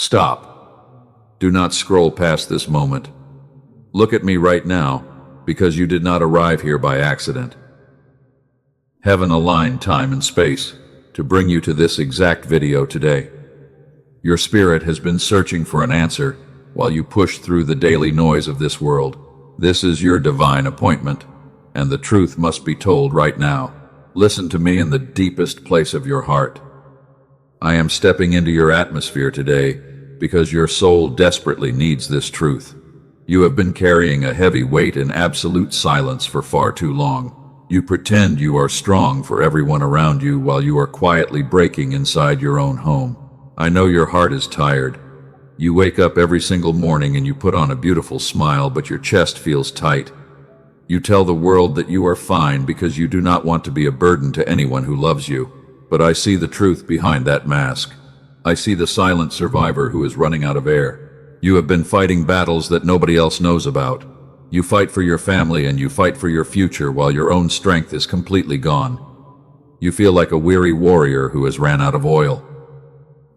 Stop. Do not scroll past this moment. Look at me right now, because you did not arrive here by accident. Heaven aligned time and space to bring you to this exact video today. Your spirit has been searching for an answer while you push through the daily noise of this world. This is your divine appointment, and the truth must be told right now. Listen to me in the deepest place of your heart. I am stepping into your atmosphere today because your soul desperately needs this truth. You have been carrying a heavy weight in absolute silence for far too long. You pretend you are strong for everyone around you while you are quietly breaking inside your own home. I know your heart is tired. You wake up every single morning and you put on a beautiful smile, but your chest feels tight. You tell the world that you are fine because you do not want to be a burden to anyone who loves you. But I see the truth behind that mask. I see the silent survivor who is running out of air. You have been fighting battles that nobody else knows about. You fight for your family and you fight for your future while your own strength is completely gone. You feel like a weary warrior who has ran out of oil.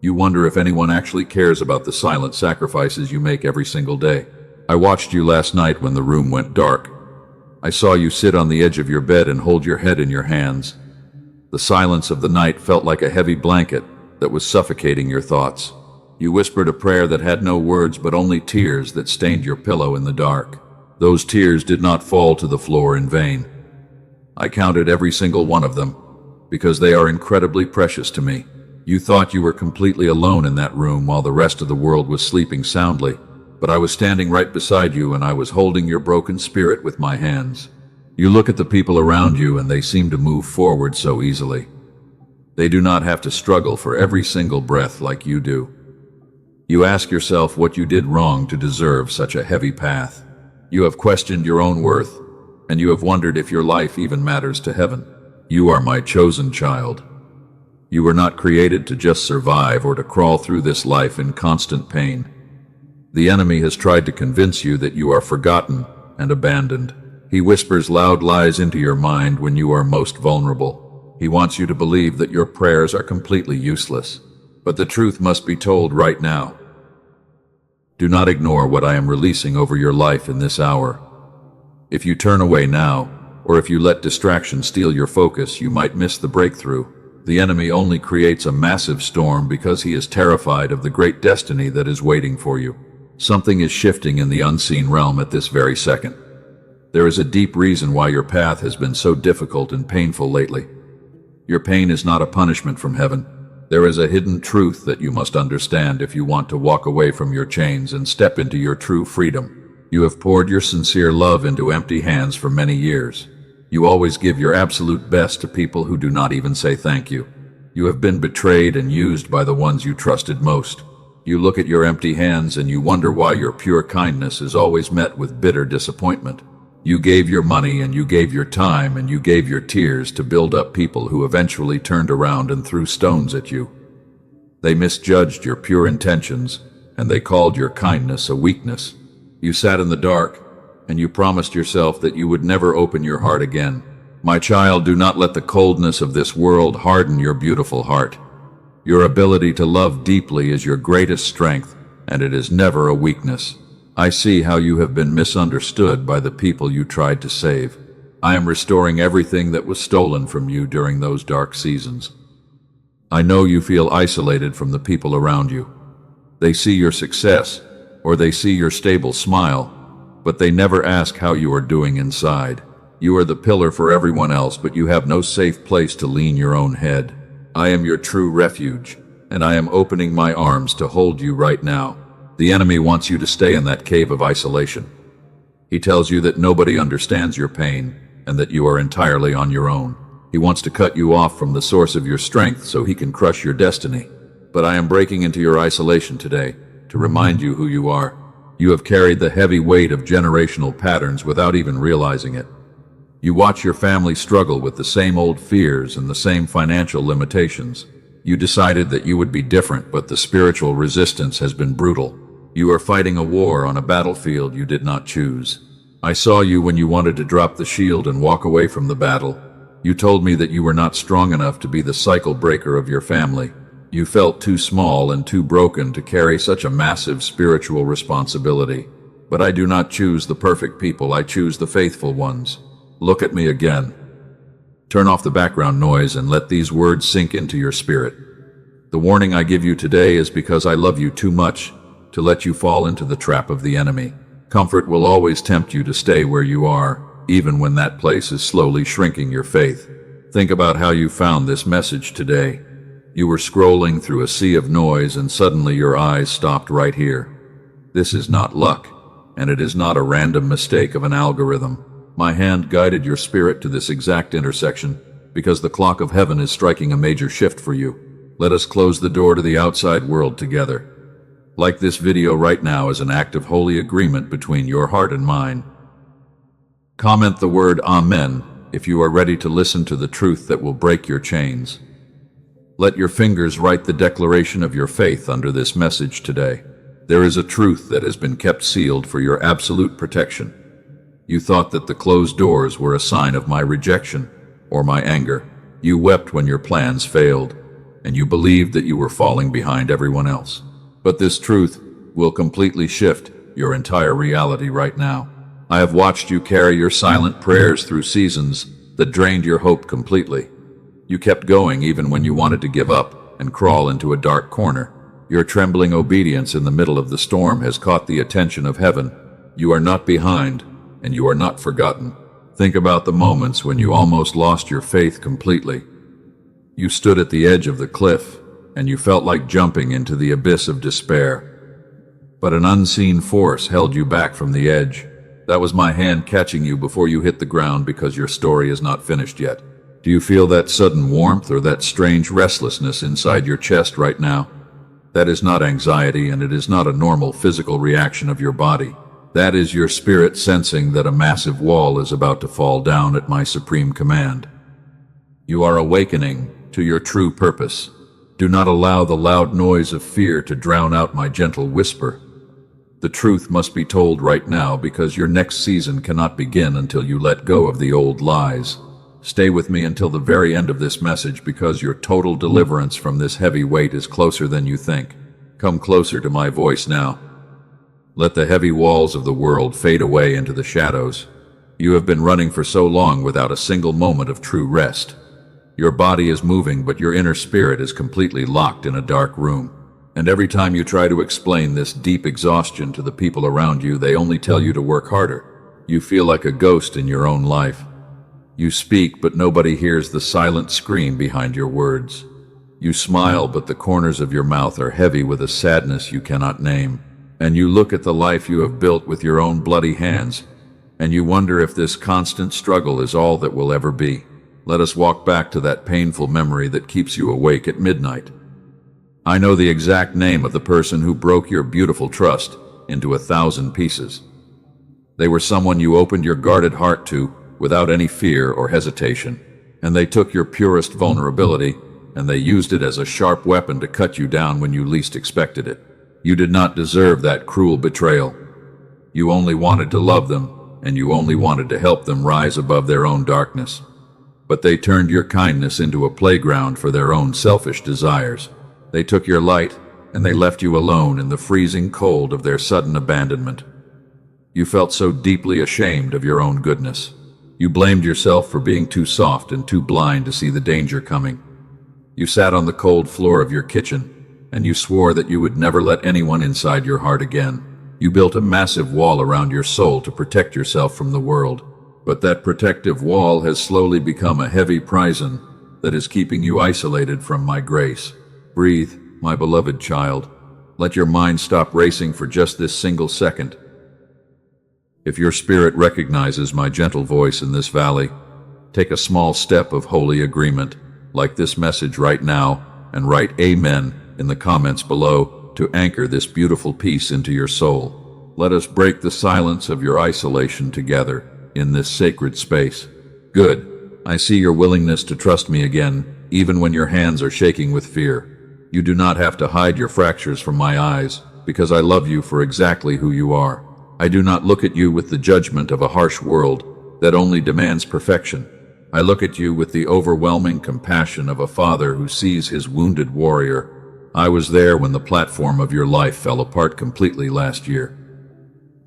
You wonder if anyone actually cares about the silent sacrifices you make every single day. I watched you last night when the room went dark. I saw you sit on the edge of your bed and hold your head in your hands. The silence of the night felt like a heavy blanket that was suffocating your thoughts. You whispered a prayer that had no words but only tears that stained your pillow in the dark. Those tears did not fall to the floor in vain. I counted every single one of them because they are incredibly precious to me. You thought you were completely alone in that room while the rest of the world was sleeping soundly. But I was standing right beside you and I was holding your broken spirit with my hands. You look at the people around you and they seem to move forward so easily. They do not have to struggle for every single breath like you do. You ask yourself what you did wrong to deserve such a heavy path. You have questioned your own worth, and you have wondered if your life even matters to heaven. You are my chosen child. You were not created to just survive or to crawl through this life in constant pain. The enemy has tried to convince you that you are forgotten and abandoned. He whispers loud lies into your mind when you are most vulnerable. He wants you to believe that your prayers are completely useless. But the truth must be told right now. Do not ignore what I am releasing over your life in this hour. If you turn away now, or if you let distraction steal your focus, you might miss the breakthrough. The enemy only creates a massive storm because he is terrified of the great destiny that is waiting for you. Something is shifting in the unseen realm at this very second. There is a deep reason why your path has been so difficult and painful lately. Your pain is not a punishment from heaven. There is a hidden truth that you must understand if you want to walk away from your chains and step into your true freedom. You have poured your sincere love into empty hands for many years. You always give your absolute best to people who do not even say thank you. You have been betrayed and used by the ones you trusted most. You look at your empty hands and you wonder why your pure kindness is always met with bitter disappointment. You gave your money and you gave your time and you gave your tears to build up people who eventually turned around and threw stones at you. They misjudged your pure intentions and they called your kindness a weakness. You sat in the dark and you promised yourself that you would never open your heart again. My child, do not let the coldness of this world harden your beautiful heart. Your ability to love deeply is your greatest strength, and it is never a weakness. I see how you have been misunderstood by the people you tried to save. I am restoring everything that was stolen from you during those dark seasons. I know you feel isolated from the people around you. They see your success, or they see your stable smile, but they never ask how you are doing inside. You are the pillar for everyone else, but you have no safe place to lean your own head. I am your true refuge, and I am opening my arms to hold you right now. The enemy wants you to stay in that cave of isolation. He tells you that nobody understands your pain, and that you are entirely on your own. He wants to cut you off from the source of your strength so he can crush your destiny. But I am breaking into your isolation today to remind you who you are. You have carried the heavy weight of generational patterns without even realizing it. You watch your family struggle with the same old fears and the same financial limitations. You decided that you would be different, but the spiritual resistance has been brutal. You are fighting a war on a battlefield you did not choose. I saw you when you wanted to drop the shield and walk away from the battle. You told me that you were not strong enough to be the cycle breaker of your family, You felt too small and too broken to carry such a massive spiritual responsibility. But I do not choose the perfect people, I choose the faithful ones. Look at me again. Turn off the background noise and let these words sink into your spirit. The warning I give you today is because I love you too much to let you fall into the trap of the enemy. Comfort will always tempt you to stay where you are, even when that place is slowly shrinking your faith. Think about how you found this message today. You were scrolling through a sea of noise and suddenly your eyes stopped right here. This is not luck, and it is not a random mistake of an algorithm. My hand guided your spirit to this exact intersection because the clock of heaven is striking a major shift for you. Let us close the door to the outside world together. Like this video right now as an act of holy agreement between your heart and mine. Comment the word Amen if you are ready to listen to the truth that will break your chains. Let your fingers write the declaration of your faith under this message today. There is a truth that has been kept sealed for your absolute protection. You thought that the closed doors were a sign of my rejection or my anger. You wept when your plans failed, and you believed that you were falling behind everyone else. But this truth will completely shift your entire reality right now. I have watched you carry your silent prayers through seasons that drained your hope completely. You kept going even when you wanted to give up and crawl into a dark corner. Your trembling obedience in the middle of the storm has caught the attention of heaven. You are not behind, and you are not forgotten. Think about the moments when you almost lost your faith completely. You stood at the edge of the cliff, and you felt like jumping into the abyss of despair. But an unseen force held you back from the edge. That was my hand catching you before you hit the ground because your story is not finished yet. Do you feel that sudden warmth or that strange restlessness inside your chest right now? That is not anxiety, and it is not a normal physical reaction of your body. That is your spirit sensing that a massive wall is about to fall down at my supreme command. You are awakening to your true purpose. Do not allow the loud noise of fear to drown out my gentle whisper. The truth must be told right now because your next season cannot begin until you let go of the old lies. Stay with me until the very end of this message because your total deliverance from this heavy weight is closer than you think. Come closer to my voice now. Let the heavy walls of the world fade away into the shadows. You have been running for so long without a single moment of true rest. Your body is moving, but your inner spirit is completely locked in a dark room. And every time you try to explain this deep exhaustion to the people around you, they only tell you to work harder. You feel like a ghost in your own life. You speak, but nobody hears the silent scream behind your words. You smile, but the corners of your mouth are heavy with a sadness you cannot name. And you look at the life you have built with your own bloody hands, and you wonder if this constant struggle is all that will ever be. Let us walk back to that painful memory that keeps you awake at midnight. I know the exact name of the person who broke your beautiful trust into 1,000 pieces. They were someone you opened your guarded heart to without any fear or hesitation, and they took your purest vulnerability and they used it as a sharp weapon to cut you down when you least expected it. You did not deserve that cruel betrayal. You only wanted to love them, and you only wanted to help them rise above their own darkness. But they turned your kindness into a playground for their own selfish desires. They took your light, and they left you alone in the freezing cold of their sudden abandonment. You felt so deeply ashamed of your own goodness. You blamed yourself for being too soft and too blind to see the danger coming. You sat on the cold floor of your kitchen, and you swore that you would never let anyone inside your heart again. You built a massive wall around your soul to protect yourself from the world. But that protective wall has slowly become a heavy prison that is keeping you isolated from my grace. Breathe, my beloved child. Let your mind stop racing for just this single second. If your spirit recognizes my gentle voice in this valley, take a small step of holy agreement, like this message right now, and write Amen in the comments below to anchor this beautiful peace into your soul. Let us break the silence of your isolation together in this sacred space. Good. I see your willingness to trust me again, even when your hands are shaking with fear. You do not have to hide your fractures from my eyes, because I love you for exactly who you are. I do not look at you with the judgment of a harsh world that only demands perfection. I look at you with the overwhelming compassion of a father who sees his wounded warrior I was there when the platform of your life fell apart completely last year.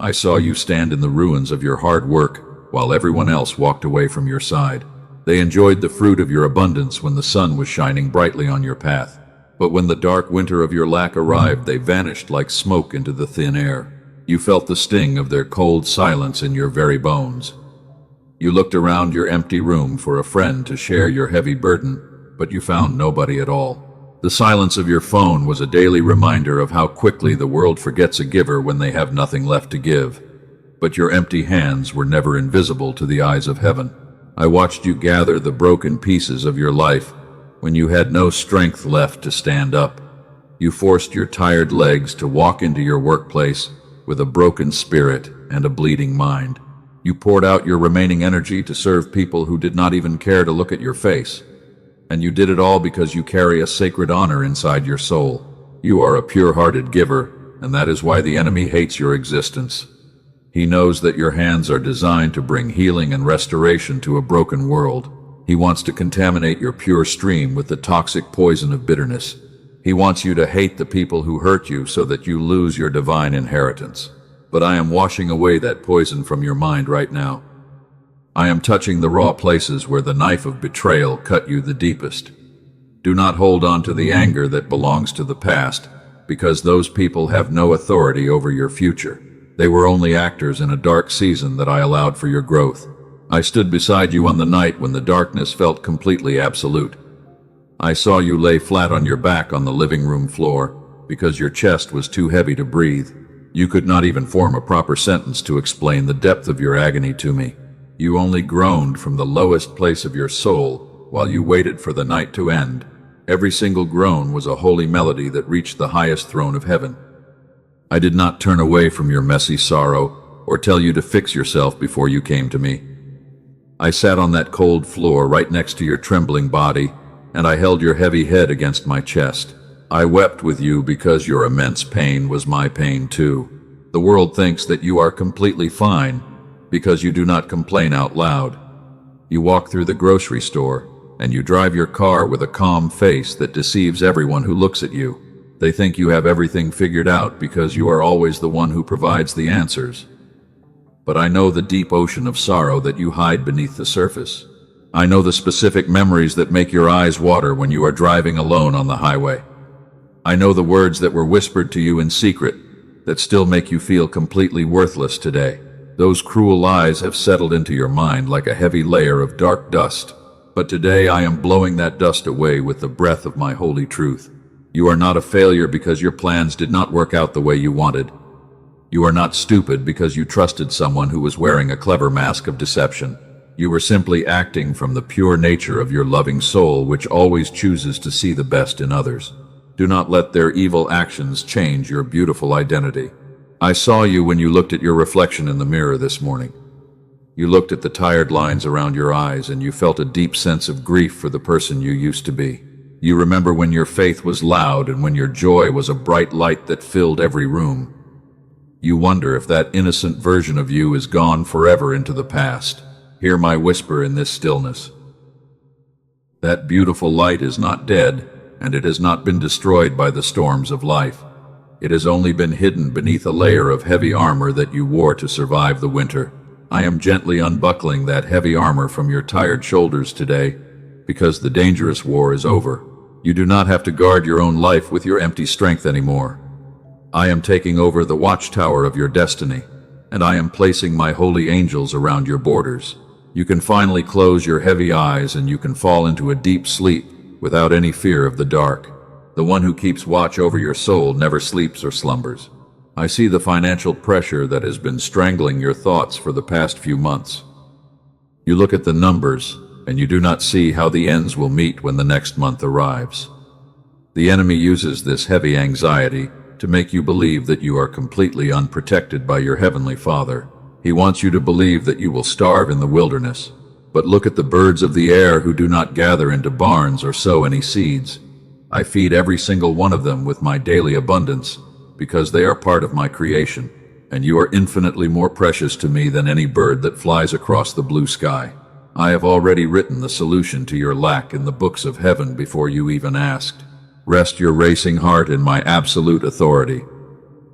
I saw you stand in the ruins of your hard work while everyone else walked away from your side. They enjoyed the fruit of your abundance when the sun was shining brightly on your path. But when the dark winter of your lack arrived, they vanished like smoke into the thin air. You felt the sting of their cold silence in your very bones. You looked around your empty room for a friend to share your heavy burden, but you found nobody at all. The silence of your phone was a daily reminder of how quickly the world forgets a giver when they have nothing left to give. But your empty hands were never invisible to the eyes of heaven. I watched you gather the broken pieces of your life when you had no strength left to stand up. You forced your tired legs to walk into your workplace with a broken spirit and a bleeding mind. You poured out your remaining energy to serve people who did not even care to look at your face. And you did it all because you carry a sacred honor inside your soul. You are a pure-hearted giver, and that is why the enemy hates your existence. He knows that your hands are designed to bring healing and restoration to a broken world. He wants to contaminate your pure stream with the toxic poison of bitterness. He wants you to hate the people who hurt you so that you lose your divine inheritance. But I am washing away that poison from your mind right now. I am touching the raw places where the knife of betrayal cut you the deepest. Do not hold on to the anger that belongs to the past, because those people have no authority over your future. They were only actors in a dark season that I allowed for your growth. I stood beside you on the night when the darkness felt completely absolute. I saw you lay flat on your back on the living room floor because your chest was too heavy to breathe. You could not even form a proper sentence to explain the depth of your agony to me. You only groaned from the lowest place of your soul while you waited for the night to end. Every single groan was a holy melody that reached the highest throne of heaven. I did not turn away from your messy sorrow or tell you to fix yourself before you came to me. I sat on that cold floor right next to your trembling body, and I held your heavy head against my chest. I wept with you because your immense pain was my pain too. The world thinks that you are completely fine because you do not complain out loud. You walk through the grocery store, and you drive your car with a calm face that deceives everyone who looks at you. They think you have everything figured out because you are always the one who provides the answers. But I know the deep ocean of sorrow that you hide beneath the surface. I know the specific memories that make your eyes water when you are driving alone on the highway. I know the words that were whispered to you in secret that still make you feel completely worthless today. Those cruel lies have settled into your mind like a heavy layer of dark dust. But today I am blowing that dust away with the breath of my holy truth. You are not a failure because your plans did not work out the way you wanted. You are not stupid because you trusted someone who was wearing a clever mask of deception. You were simply acting from the pure nature of your loving soul, which always chooses to see the best in others. Do not let their evil actions change your beautiful identity. I saw you when you looked at your reflection in the mirror this morning. You looked at the tired lines around your eyes, and you felt a deep sense of grief for the person you used to be. You remember when your faith was loud and when your joy was a bright light that filled every room. You wonder if that innocent version of you is gone forever into the past. Hear my whisper in this stillness. That beautiful light is not dead, and it has not been destroyed by the storms of life. It has only been hidden beneath a layer of heavy armor that you wore to survive the winter. I am gently unbuckling that heavy armor from your tired shoulders today, because the dangerous war is over. You do not have to guard your own life with your empty strength anymore. I am taking over the watchtower of your destiny, and I am placing my holy angels around your borders. You can finally close your heavy eyes, and you can fall into a deep sleep without any fear of the dark. The one who keeps watch over your soul never sleeps or slumbers. I see the financial pressure that has been strangling your thoughts for the past few months. You look at the numbers, and you do not see how the ends will meet when the next month arrives. The enemy uses this heavy anxiety to make you believe that you are completely unprotected by your heavenly Father. He wants you to believe that you will starve in the wilderness. But look at the birds of the air who do not gather into barns or sow any seeds. I feed every single one of them with my daily abundance, because they are part of my creation, and you are infinitely more precious to me than any bird that flies across the blue sky. I have already written the solution to your lack in the books of heaven before you even asked. Rest your racing heart in my absolute authority.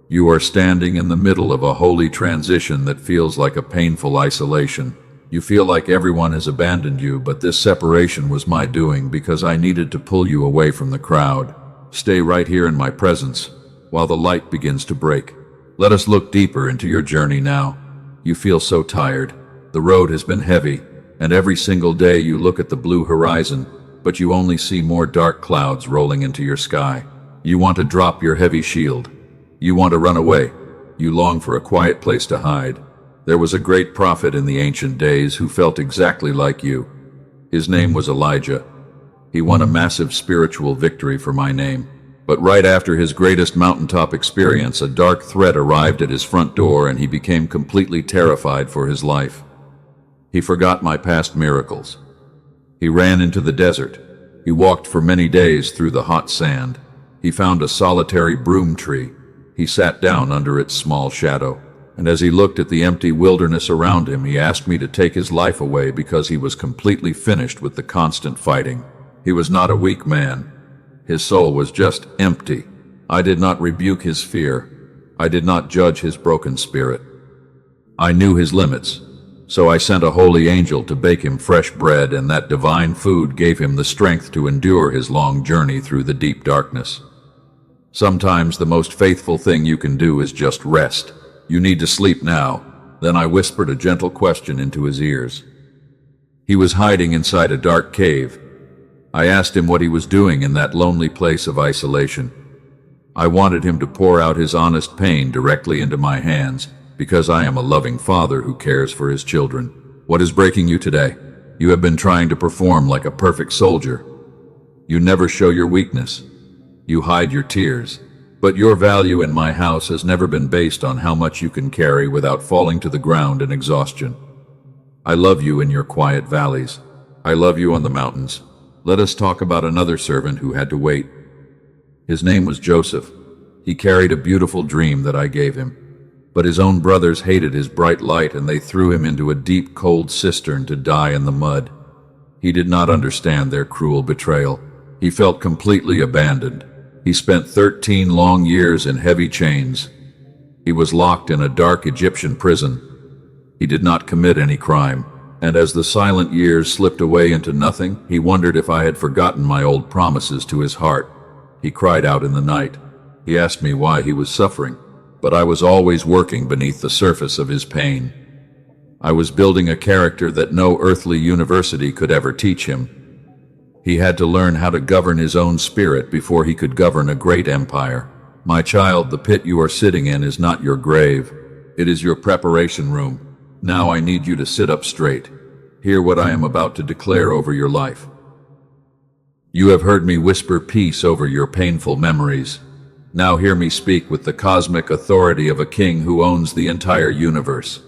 You are standing in the middle of a holy transition that feels like a painful isolation. You feel like everyone has abandoned you, but this separation was my doing because I needed to pull you away from the crowd. Stay right here in my presence while the light begins to break. Let us look deeper into your journey now. You feel so tired. The road has been heavy, and every single day you look at the blue horizon, but you only see more dark clouds rolling into your sky. You want to drop your heavy shield. You want to run away. You long for a quiet place to hide. There was a great prophet in the ancient days who felt exactly like you. His name was Elijah. He won a massive spiritual victory for my name. But right after his greatest mountaintop experience, a dark threat arrived at his front door and he became completely terrified for his life. He forgot my past miracles. He ran into the desert. He walked for many days through the hot sand. He found a solitary broom tree. He sat down under its small shadow. And as he looked at the empty wilderness around him, he asked me to take his life away because he was completely finished with the constant fighting. He was not a weak man. His soul was just empty. I did not rebuke his fear. I did not judge his broken spirit. I knew his limits, so I sent a holy angel to bake him fresh bread, and that divine food gave him the strength to endure his long journey through the deep darkness. Sometimes the most faithful thing you can do is just rest. You need to sleep now. Then I whispered a gentle question into his ears. He was hiding inside a dark cave. I asked him what he was doing in that lonely place of isolation. I wanted him to pour out his honest pain directly into my hands, because I am a loving father who cares for his children. What is breaking you today? You have been trying to perform like a perfect soldier. You never show your weakness. You hide your tears. But your value in my house has never been based on how much you can carry without falling to the ground in exhaustion. I love you in your quiet valleys. I love you on the mountains. Let us talk about another servant who had to wait. His name was Joseph. He carried a beautiful dream that I gave him. But his own brothers hated his bright light, and they threw him into a deep, cold cistern to die in the mud. He did not understand their cruel betrayal. He felt completely abandoned. He spent 13 long years in heavy chains. He was locked in a dark Egyptian prison. He did not commit any crime, and as the silent years slipped away into nothing, he wondered if I had forgotten my old promises to his heart. He cried out in the night. He asked me why he was suffering, but I was always working beneath the surface of his pain. I was building a character that no earthly university could ever teach him. He had to learn how to govern his own spirit before he could govern a great empire. My child, the pit you are sitting in is not your grave. It is your preparation room. Now I need you to sit up straight. Hear what I am about to declare over your life. You have heard me whisper peace over your painful memories. Now hear me speak with the cosmic authority of a king who owns the entire universe.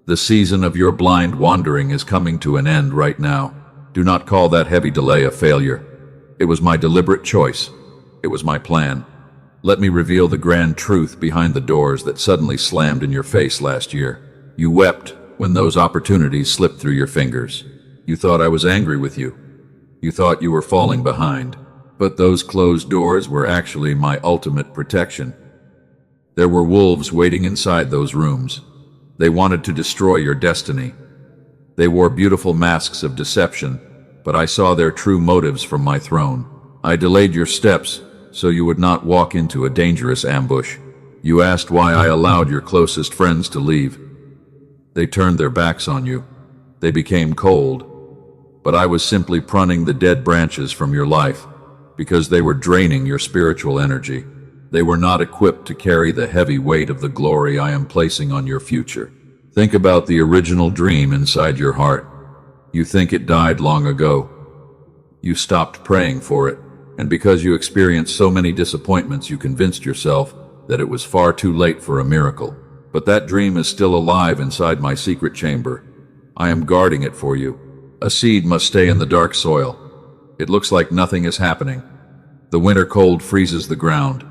The season of your blind wandering is coming to an end right now. Do not call that heavy delay a failure. It was my deliberate choice. It was my plan. Let me reveal the grand truth behind the doors that suddenly slammed in your face last year. You wept when those opportunities slipped through your fingers. You thought I was angry with you. You thought you were falling behind. But those closed doors were actually my ultimate protection. There were wolves waiting inside those rooms. They wanted to destroy your destiny. They wore beautiful masks of deception, but I saw their true motives from my throne. I delayed your steps so you would not walk into a dangerous ambush. You asked why I allowed your closest friends to leave. They turned their backs on you. They became cold. But I was simply pruning the dead branches from your life because they were draining your spiritual energy. They were not equipped to carry the heavy weight of the glory I am placing on your future. Think about the original dream inside your heart. You think it died long ago. You stopped praying for it, and because you experienced so many disappointments, you convinced yourself that it was far too late for a miracle. But that dream is still alive inside my secret chamber. I am guarding it for you. A seed must stay in the dark soil. It looks like nothing is happening. The winter cold freezes the ground,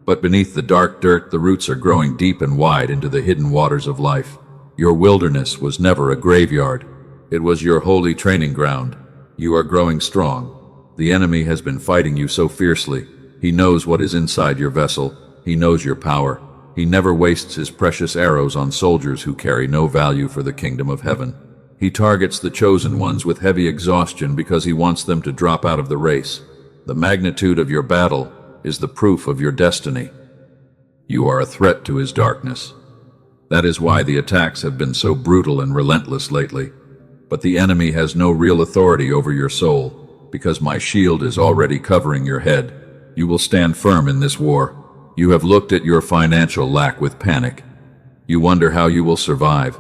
but beneath the dark dirt, the roots are growing deep and wide into the hidden waters of life. Your wilderness was never a graveyard. It was your holy training ground. You are growing strong. The enemy has been fighting you so fiercely. He knows what is inside your vessel. He knows your power. He never wastes his precious arrows on soldiers who carry no value for the kingdom of heaven. He targets the chosen ones with heavy exhaustion because he wants them to drop out of the race. The magnitude of your battle is the proof of your destiny. You are a threat to his darkness. That is why the attacks have been so brutal and relentless lately. But the enemy has no real authority over your soul, because my shield is already covering your head. You will stand firm in this war. You have looked at your financial lack with panic. You wonder how you will survive.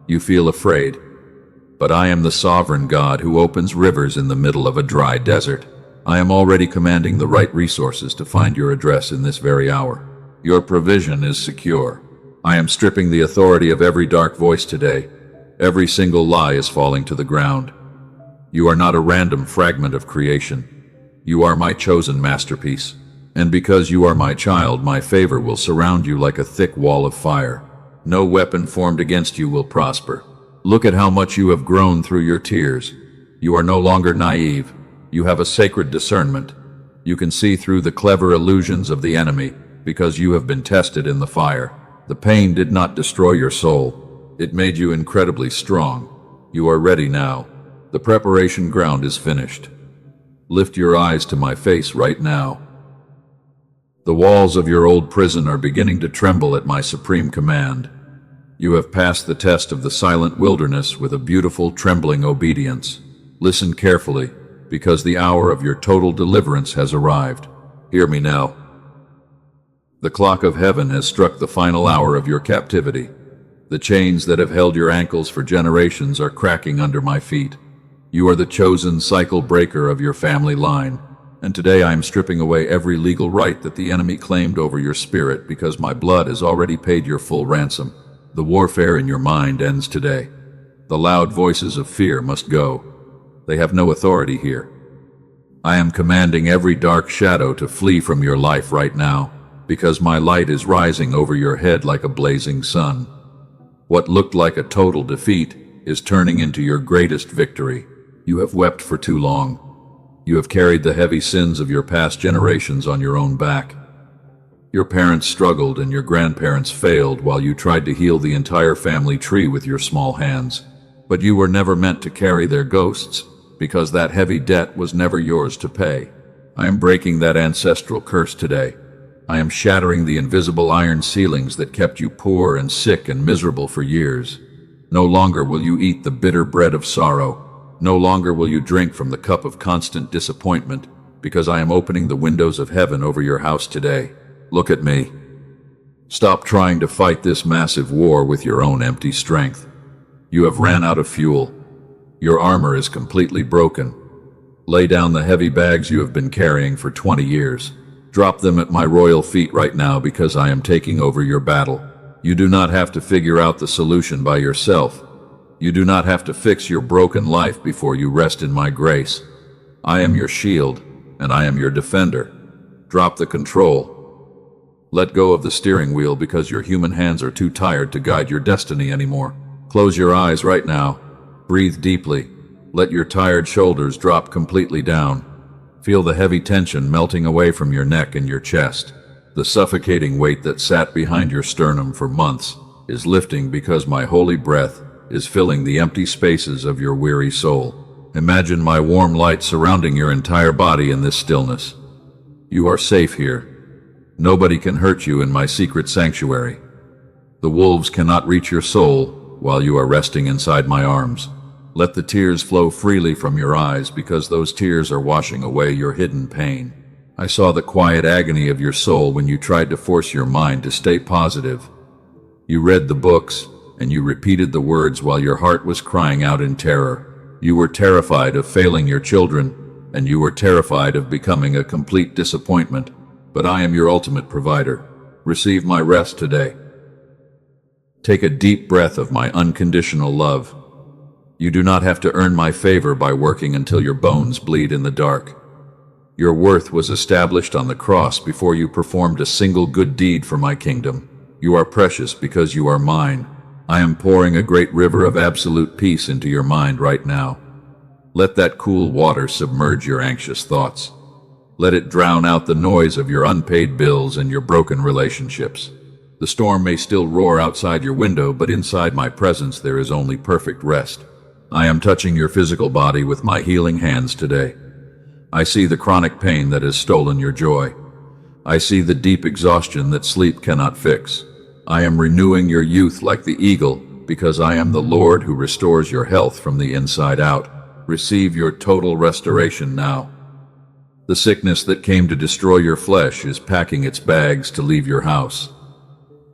You feel afraid. But I am the sovereign God who opens rivers in the middle of a dry desert. I am already commanding the right resources to find your address in this very hour. Your provision is secure. I am stripping the authority of every dark voice today. Every single lie is falling to the ground. You are not a random fragment of creation. You are my chosen masterpiece. And because you are my child, my favor will surround you like a thick wall of fire. No weapon formed against you will prosper. Look at how much you have grown through your tears. You are no longer naive. You have a sacred discernment. You can see through the clever illusions of the enemy because you have been tested in the fire. The pain did not destroy your soul. It made you incredibly strong. You are ready now. The preparation ground is finished. Lift your eyes to my face right now. The walls of your old prison are beginning to tremble at my supreme command. You have passed the test of the silent wilderness with a beautiful, trembling obedience. Listen carefully, because the hour of your total deliverance has arrived. Hear me now. The clock of heaven has struck the final hour of your captivity. The chains that have held your ankles for generations are cracking under my feet. You are the chosen cycle breaker of your family line, and today I am stripping away every legal right that the enemy claimed over your spirit because my blood has already paid your full ransom. The warfare in your mind ends today. The loud voices of fear must go. They have no authority here. I am commanding every dark shadow to flee from your life right now, because my light is rising over your head like a blazing sun. What looked like a total defeat is turning into your greatest victory. You have wept for too long. You have carried the heavy sins of your past generations on your own back. Your parents struggled and your grandparents failed while you tried to heal the entire family tree with your small hands. But you were never meant to carry their ghosts, because that heavy debt was never yours to pay. I am breaking that ancestral curse today. I am shattering the invisible iron ceilings that kept you poor and sick and miserable for years. No longer will you eat the bitter bread of sorrow. No longer will you drink from the cup of constant disappointment, because I am opening the windows of heaven over your house today. Look at me. Stop trying to fight this massive war with your own empty strength. You have ran out of fuel. Your armor is completely broken. Lay down the heavy bags you have been carrying for 20 years. Drop them at my royal feet right now because I am taking over your battle. You do not have to figure out the solution by yourself. You do not have to fix your broken life before you rest in my grace. I am your shield, and I am your defender. Drop the control. Let go of the steering wheel because your human hands are too tired to guide your destiny anymore. Close your eyes right now. Breathe deeply. Let your tired shoulders drop completely down. Feel the heavy tension melting away from your neck and your chest. The suffocating weight that sat behind your sternum for months is lifting because my holy breath is filling the empty spaces of your weary soul. Imagine my warm light surrounding your entire body in this stillness. You are safe here. Nobody can hurt you in my secret sanctuary. The wolves cannot reach your soul while you are resting inside my arms. Let the tears flow freely from your eyes because those tears are washing away your hidden pain. I saw the quiet agony of your soul when you tried to force your mind to stay positive. You read the books and you repeated the words while your heart was crying out in terror. You were terrified of failing your children, and you were terrified of becoming a complete disappointment. But I am your ultimate provider. Receive my rest today. Take a deep breath of my unconditional love. You do not have to earn my favor by working until your bones bleed in the dark. Your worth was established on the cross before you performed a single good deed for my kingdom. You are precious because you are mine. I am pouring a great river of absolute peace into your mind right now. Let that cool water submerge your anxious thoughts. Let it drown out the noise of your unpaid bills and your broken relationships. The storm may still roar outside your window, but inside my presence there is only perfect rest. I am touching your physical body with my healing hands today. I see the chronic pain that has stolen your joy. I see the deep exhaustion that sleep cannot fix. I am renewing your youth like the eagle, because I am the Lord who restores your health from the inside out. Receive your total restoration now. The sickness that came to destroy your flesh is packing its bags to leave your house.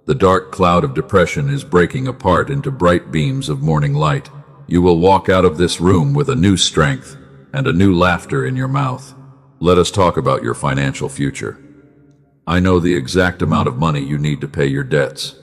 The dark cloud of depression is breaking apart into bright beams of morning light. You will walk out of this room with a new strength and a new laughter in your mouth. Let us talk about your financial future. I know the exact amount of money you need to pay your debts.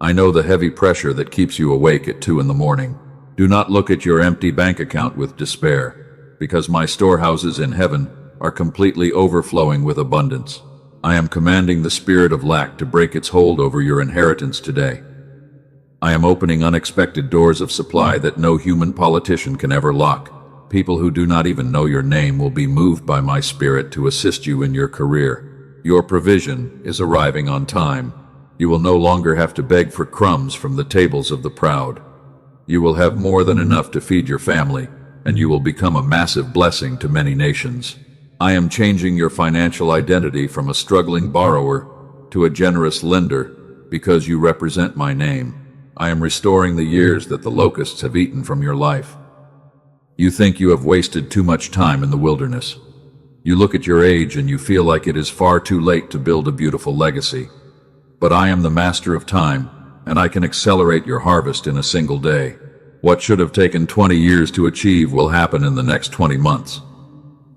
I know the heavy pressure that keeps you awake at 2 in the morning. Do not look at your empty bank account with despair, because my storehouses in heaven are completely overflowing with abundance. I am commanding the spirit of lack to break its hold over your inheritance today. I am opening unexpected doors of supply that no human politician can ever lock. People who do not even know your name will be moved by my spirit to assist you in your career. Your provision is arriving on time. You will no longer have to beg for crumbs from the tables of the proud. You will have more than enough to feed your family, and you will become a massive blessing to many nations. I am changing your financial identity from a struggling borrower to a generous lender because you represent my name. I am restoring the years that the locusts have eaten from your life. You think you have wasted too much time in the wilderness. You look at your age and you feel like it is far too late to build a beautiful legacy. But I am the master of time, and I can accelerate your harvest in a single day. What should have taken 20 years to achieve will happen in the next 20 months.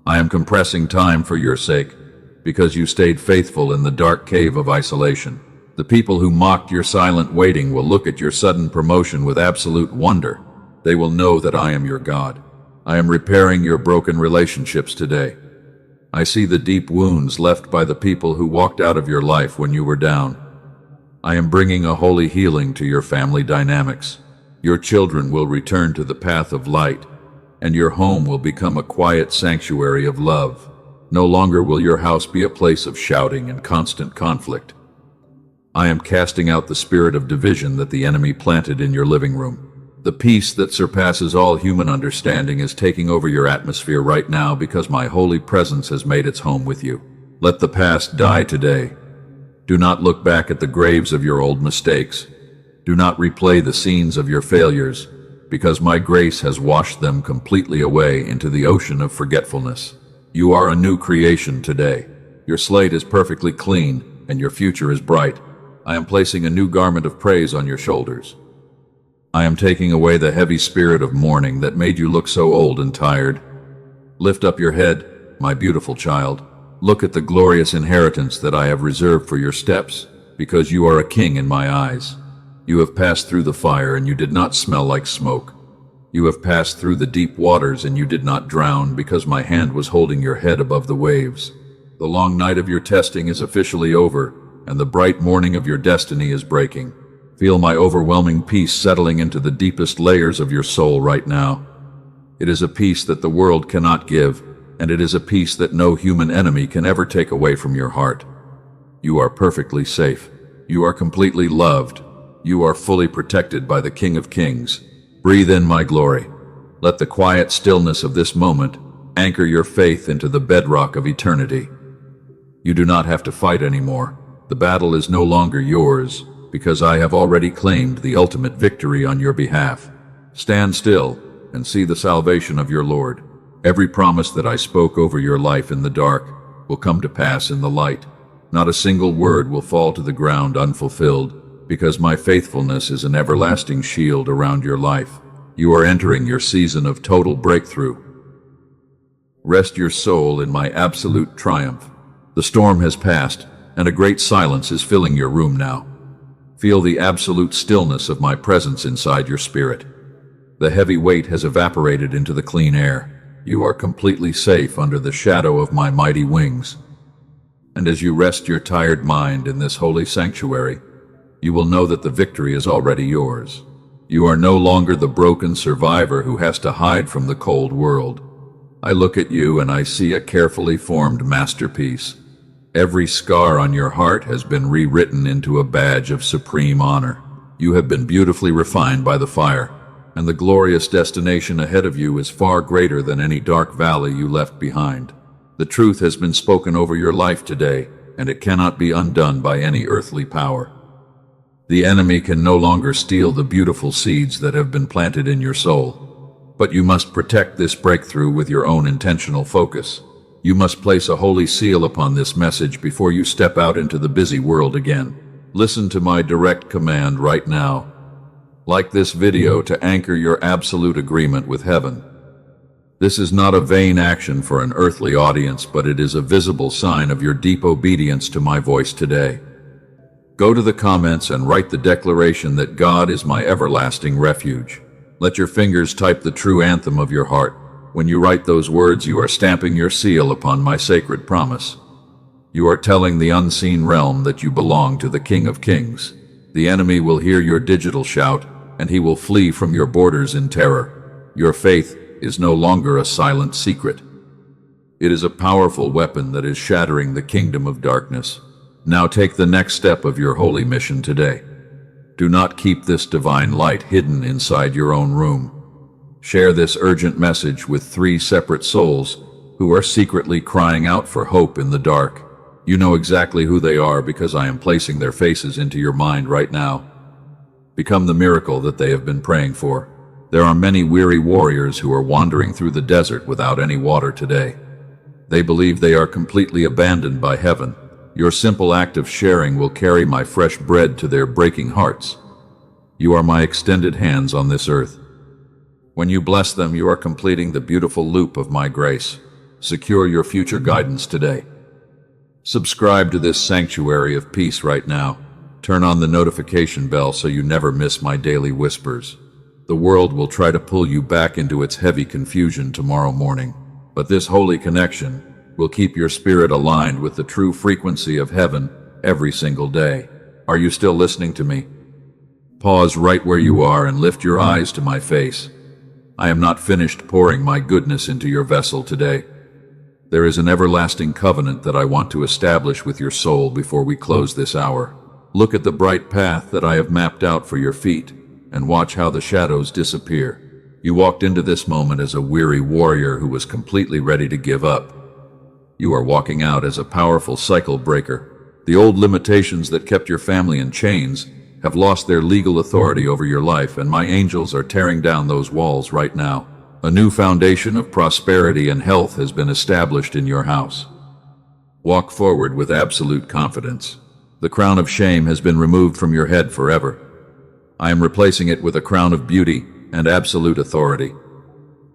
I am compressing time for your sake, because you stayed faithful in the dark cave of isolation. The people who mocked your silent waiting will look at your sudden promotion with absolute wonder. They will know that I am your God. I am repairing your broken relationships today. I see the deep wounds left by the people who walked out of your life when you were down. I am bringing a holy healing to your family dynamics. Your children will return to the path of light, and your home will become a quiet sanctuary of love. No longer will your house be a place of shouting and constant conflict. I am casting out the spirit of division that the enemy planted in your living room. The peace that surpasses all human understanding is taking over your atmosphere right now because my holy presence has made its home with you. Let the past die today. Do not look back at the graves of your old mistakes. Do not replay the scenes of your failures, because my grace has washed them completely away into the ocean of forgetfulness. You are a new creation today. Your slate is perfectly clean, and your future is bright. I am placing a new garment of praise on your shoulders. I am taking away the heavy spirit of mourning that made you look so old and tired. Lift up your head, my beautiful child. Look at the glorious inheritance that I have reserved for your steps, because you are a king in my eyes. You have passed through the fire and you did not smell like smoke. You have passed through the deep waters and you did not drown, because my hand was holding your head above the waves. The long night of your testing is officially over, and the bright morning of your destiny is breaking. Feel my overwhelming peace settling into the deepest layers of your soul right now. It is a peace that the world cannot give, and it is a peace that no human enemy can ever take away from your heart. You are perfectly safe. You are completely loved. You are fully protected by the King of Kings. Breathe in my glory. Let the quiet stillness of this moment anchor your faith into the bedrock of eternity. You do not have to fight anymore. The battle is no longer yours, because I have already claimed the ultimate victory on your behalf. Stand still and see the salvation of your Lord. Every promise that I spoke over your life in the dark will come to pass in the light. Not a single word will fall to the ground unfulfilled, because my faithfulness is an everlasting shield around your life. You are entering your season of total breakthrough. Rest your soul in my absolute triumph. The storm has passed, and a great silence is filling your room now. Feel the absolute stillness of my presence inside your spirit. The heavy weight has evaporated into the clean air. You are completely safe under the shadow of my mighty wings. And as you rest your tired mind in this holy sanctuary, you will know that the victory is already yours. You are no longer the broken survivor who has to hide from the cold world. I look at you and I see a carefully formed masterpiece. Every scar on your heart has been rewritten into a badge of supreme honor. You have been beautifully refined by the fire, and the glorious destination ahead of you is far greater than any dark valley you left behind. The truth has been spoken over your life today, and it cannot be undone by any earthly power. The enemy can no longer steal the beautiful seeds that have been planted in your soul. But you must protect this breakthrough with your own intentional focus. You must place a holy seal upon this message before you step out into the busy world again. Listen to my direct command right now. Like this video to anchor your absolute agreement with heaven. This is not a vain action for an earthly audience, but it is a visible sign of your deep obedience to my voice today. Go to the comments and write the declaration that God is my everlasting refuge. Let your fingers type the true anthem of your heart. When you write those words, you are stamping your seal upon my sacred promise. You are telling the unseen realm that you belong to the King of Kings. The enemy will hear your digital shout, and he will flee from your borders in terror. Your faith is no longer a silent secret. It is a powerful weapon that is shattering the kingdom of darkness. Now take the next step of your holy mission today. Do not keep this divine light hidden inside your own room. Share this urgent message with 3 separate souls who are secretly crying out for hope in the dark. You know exactly who they are because I am placing their faces into your mind right now. Become the miracle that they have been praying for. There are many weary warriors who are wandering through the desert without any water today. They believe they are completely abandoned by heaven. Your simple act of sharing will carry my fresh bread to their breaking hearts. You are my extended hands on this earth. When you bless them, you are completing the beautiful loop of my grace. Secure your future guidance today. Subscribe to this sanctuary of peace right now. Turn on the notification bell so you never miss my daily whispers. The world will try to pull you back into its heavy confusion tomorrow morning, but this holy connection will keep your spirit aligned with the true frequency of heaven every single day. Are you still listening to me? Pause right where you are and lift your eyes to my face. I am not finished pouring my goodness into your vessel today. There is an everlasting covenant that I want to establish with your soul before we close this hour. Look at the bright path that I have mapped out for your feet, and watch how the shadows disappear. You walked into this moment as a weary warrior who was completely ready to give up. You are walking out as a powerful cycle breaker. The old limitations that kept your family in chains have lost their legal authority over your life, and my angels are tearing down those walls right now. A new foundation of prosperity and health has been established in your house. Walk forward with absolute confidence. The crown of shame has been removed from your head forever. I am replacing it with a crown of beauty and absolute authority.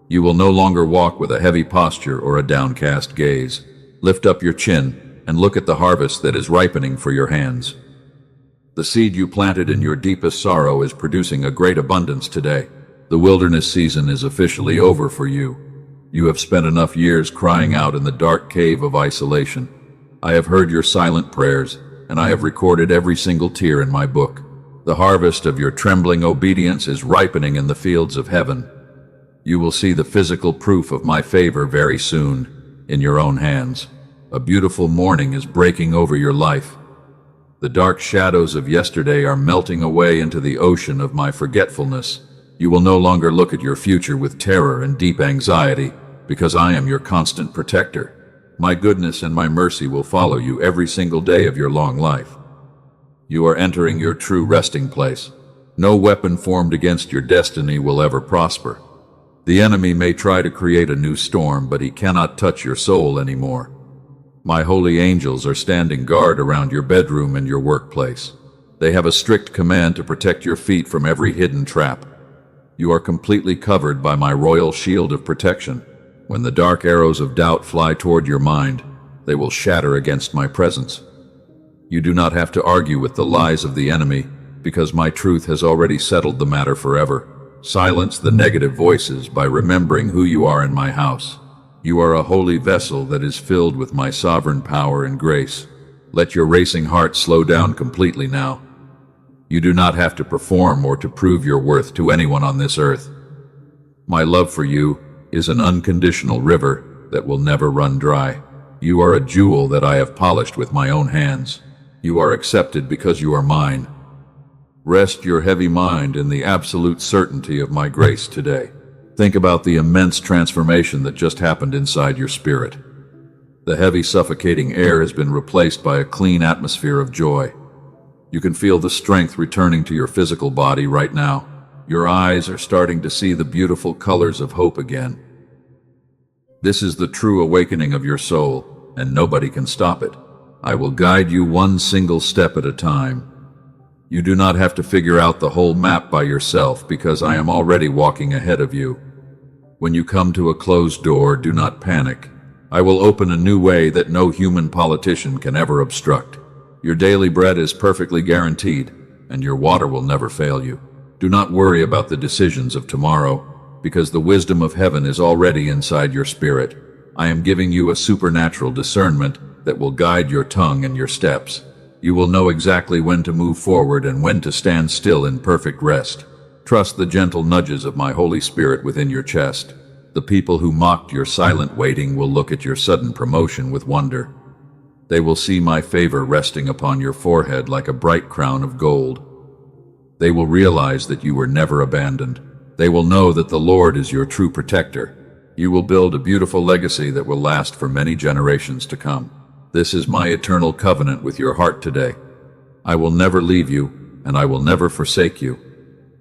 You will no longer walk with a heavy posture or a downcast gaze. Lift up your chin and look at the harvest that is ripening for your hands. The seed you planted in your deepest sorrow is producing a great abundance today. The wilderness season is officially over for you. You have spent enough years crying out in the dark cave of isolation. I have heard your silent prayers, and I have recorded every single tear in my book. The harvest of your trembling obedience is ripening in the fields of heaven. You will see the physical proof of my favor very soon, in your own hands. A beautiful morning is breaking over your life. The dark shadows of yesterday are melting away into the ocean of my forgetfulness. You will no longer look at your future with terror and deep anxiety, because I am your constant protector. My goodness and my mercy will follow you every single day of your long life. You are entering your true resting place. No weapon formed against your destiny will ever prosper. The enemy may try to create a new storm, but he cannot touch your soul anymore. My holy angels are standing guard around your bedroom and your workplace. They have a strict command to protect your feet from every hidden trap. You are completely covered by my royal shield of protection. When the dark arrows of doubt fly toward your mind, they will shatter against my presence. You do not have to argue with the lies of the enemy, because my truth has already settled the matter forever. Silence the negative voices by remembering who you are in my house. You are a holy vessel that is filled with my sovereign power and grace. Let your racing heart slow down completely now. You do not have to perform or to prove your worth to anyone on this earth. My love for you is an unconditional river that will never run dry. You are a jewel that I have polished with my own hands. You are accepted because you are mine. Rest your heavy mind in the absolute certainty of my grace today. Think about the immense transformation that just happened inside your spirit. The heavy, suffocating air has been replaced by a clean atmosphere of joy. You can feel the strength returning to your physical body right now. Your eyes are starting to see the beautiful colors of hope again. This is the true awakening of your soul, and nobody can stop it. I will guide you one single step at a time. You do not have to figure out the whole map by yourself because I am already walking ahead of you. When you come to a closed door, do not panic. I will open a new way that no human politician can ever obstruct. Your daily bread is perfectly guaranteed, and your water will never fail you. Do not worry about the decisions of tomorrow, because the wisdom of heaven is already inside your spirit. I am giving you a supernatural discernment that will guide your tongue and your steps. You will know exactly when to move forward and when to stand still in perfect rest. Trust the gentle nudges of my Holy Spirit within your chest. The people who mocked your silent waiting will look at your sudden promotion with wonder. They will see my favor resting upon your forehead like a bright crown of gold. They will realize that you were never abandoned. They will know that the Lord is your true protector. You will build a beautiful legacy that will last for many generations to come. This is my eternal covenant with your heart today. I will never leave you, and I will never forsake you.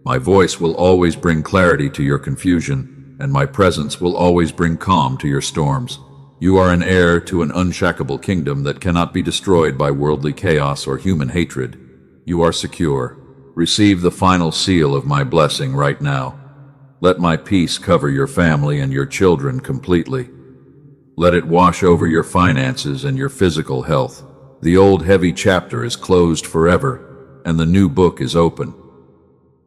My voice will always bring clarity to your confusion, and my presence will always bring calm to your storms. You are an heir to an unshackable kingdom that cannot be destroyed by worldly chaos or human hatred. You are secure. Receive the final seal of my blessing right now. Let my peace cover your family and your children completely. Let it wash over your finances and your physical health. The old heavy chapter is closed forever, and the new book is open.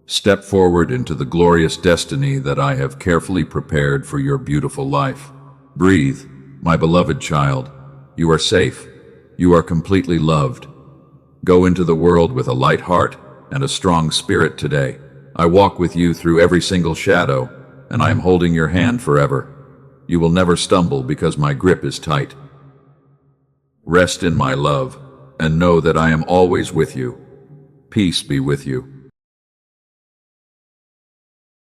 Step forward into the glorious destiny that I have carefully prepared for your beautiful life. Breathe, my beloved child. You are safe. You are completely loved. Go into the world with a light heart and a strong spirit today. I walk with you through every single shadow, and I am holding your hand forever. You will never stumble because my grip is tight. Rest in my love, and know that I am always with you. Peace be with you.